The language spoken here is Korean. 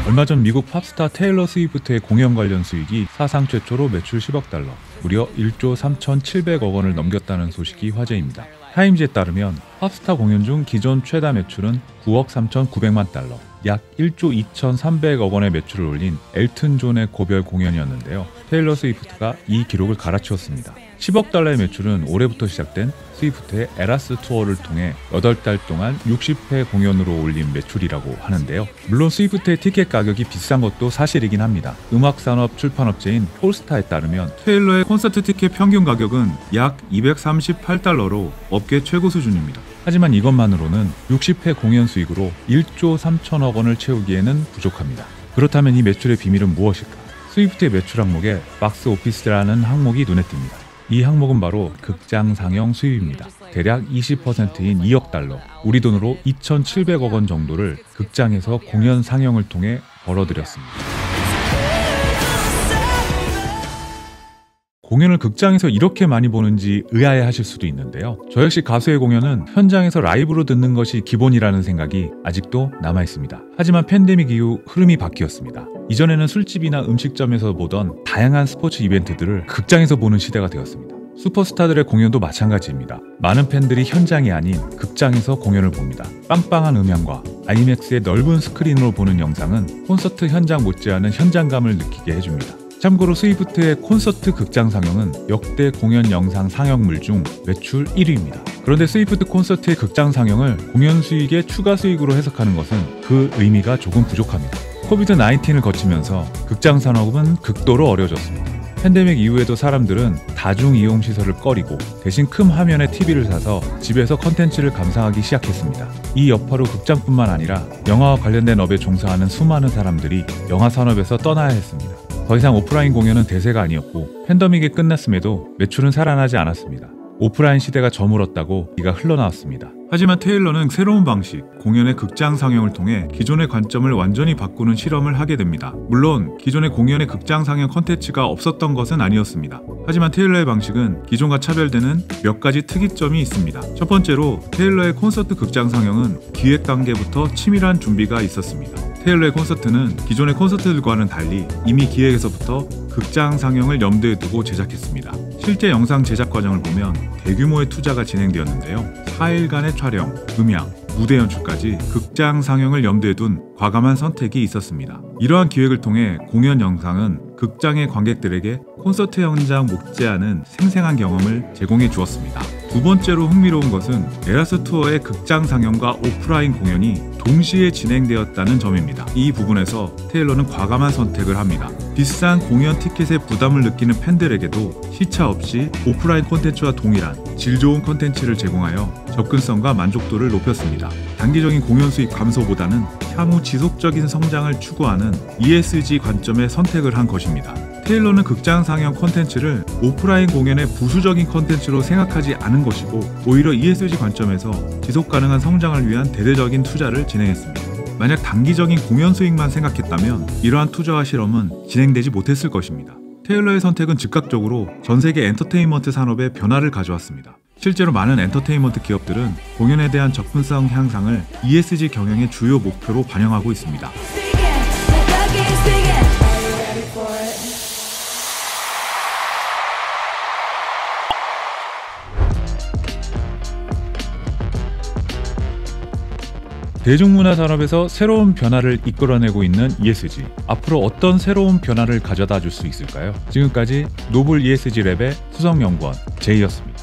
얼마 전 미국 팝스타 테일러 스위프트의 공연 관련 수익이 사상 최초로 매출 10억 달러, 무려 1조 3,700억 원을 넘겼다는 소식이 화제입니다. 타임즈에 따르면 팝스타 공연 중 기존 최다 매출은 9억 3,900만 달러, 약 1조 2,300억 원의 매출을 올린 엘튼 존의 고별 공연이었는데요. 테일러 스위프트가 이 기록을 갈아치웠습니다. 10억 달러의 매출은 올해부터 시작된 스위프트의 에라스 투어를 통해 8달 동안 60회 공연으로 올린 매출이라고 하는데요. 물론 스위프트의 티켓 가격이 비싼 것도 사실이긴 합니다. 음악산업 출판업체인 폴스타에 따르면 테일러의 콘서트 티켓 평균 가격은 약 238달러로 업계 최고 수준입니다. 하지만 이것만으로는 60회 공연 수익으로 1조 3천억 원을 채우기에는 부족합니다. 그렇다면 이 매출의 비밀은 무엇일까? 스위프트의 매출 항목에 박스 오피스라는 항목이 눈에 띕니다. 이 항목은 바로 극장 상영 수입입니다. 대략 20%인 2억 달러, 우리 돈으로 2,700억 원 정도를 극장에서 공연 상영을 통해 벌어들였습니다. 공연을 극장에서 이렇게 많이 보는지 의아해하실 수도 있는데요. 저 역시 가수의 공연은 현장에서 라이브로 듣는 것이 기본이라는 생각이 아직도 남아있습니다. 하지만 팬데믹 이후 흐름이 바뀌었습니다. 이전에는 술집이나 음식점에서 보던 다양한 스포츠 이벤트들을 극장에서 보는 시대가 되었습니다. 슈퍼스타들의 공연도 마찬가지입니다. 많은 팬들이 현장이 아닌 극장에서 공연을 봅니다. 빵빵한 음향과 아이맥스의 넓은 스크린으로 보는 영상은 콘서트 현장 못지않은 현장감을 느끼게 해줍니다. 참고로 스위프트의 콘서트 극장 상영은 역대 공연 영상 상영물 중 매출 1위입니다. 그런데 스위프트 콘서트의 극장 상영을 공연 수익의 추가 수익으로 해석하는 것은 그 의미가 조금 부족합니다. 코비드-19을 거치면서 극장 산업은 극도로 어려워졌습니다. 팬데믹 이후에도 사람들은 다중이용시설을 꺼리고 대신 큰 화면의 TV를 사서 집에서 컨텐츠를 감상하기 시작했습니다. 이 여파로 극장뿐만 아니라 영화와 관련된 업에 종사하는 수많은 사람들이 영화 산업에서 떠나야 했습니다. 더 이상 오프라인 공연은 대세가 아니었고 팬데믹이 끝났음에도 매출은 살아나지 않았습니다. 오프라인 시대가 저물었다고 얘기가 흘러나왔습니다. 하지만 테일러는 새로운 방식, 공연의 극장 상영을 통해 기존의 관점을 완전히 바꾸는 실험을 하게 됩니다. 물론 기존의 공연의 극장 상영 컨텐츠가 없었던 것은 아니었습니다. 하지만 테일러의 방식은 기존과 차별되는 몇 가지 특이점이 있습니다. 첫 번째로 테일러의 콘서트 극장 상영은 기획 단계부터 치밀한 준비가 있었습니다. 테일러의 콘서트는 기존의 콘서트들과는 달리 이미 기획에서부터 극장 상영을 염두에 두고 제작했습니다. 실제 영상 제작 과정을 보면 대규모의 투자가 진행되었는데요. 4일간의 촬영, 음향, 무대 연출까지 극장 상영을 염두에 둔 과감한 선택이 있었습니다. 이러한 기획을 통해 공연 영상은 극장의 관객들에게 콘서트 현장 못지않은 생생한 경험을 제공해 주었습니다. 두 번째로 흥미로운 것은 에라스 투어의 극장 상영과 오프라인 공연이 동시에 진행되었다는 점입니다. 이 부분에서 테일러는 과감한 선택을 합니다. 비싼 공연 티켓에 부담을 느끼는 팬들에게도 시차 없이 오프라인 콘텐츠와 동일한 질 좋은 콘텐츠를 제공하여 접근성과 만족도를 높였습니다. 단기적인 공연 수익 감소보다는 향후 지속적인 성장을 추구하는 ESG 관점의 선택을 한 것입니다. 테일러는 극장 상영 콘텐츠를 오프라인 공연의 부수적인 콘텐츠로 생각하지 않은 것이고 오히려 ESG 관점에서 지속 가능한 성장을 위한 대대적인 투자를 진행했습니다. 만약 단기적인 공연 수익만 생각했다면 이러한 투자와 실험은 진행되지 못했을 것입니다. 테일러의 선택은 즉각적으로 전 세계 엔터테인먼트 산업에 변화를 가져왔습니다. 실제로 많은 엔터테인먼트 기업들은 공연에 대한 접근성 향상을 ESG 경영의 주요 목표로 반영하고 있습니다. 대중문화 산업에서 새로운 변화를 이끌어내고 있는 ESG. 앞으로 어떤 새로운 변화를 가져다 줄 수 있을까요? 지금까지 노블 ESG 랩의 수석연구원 제이였습니다.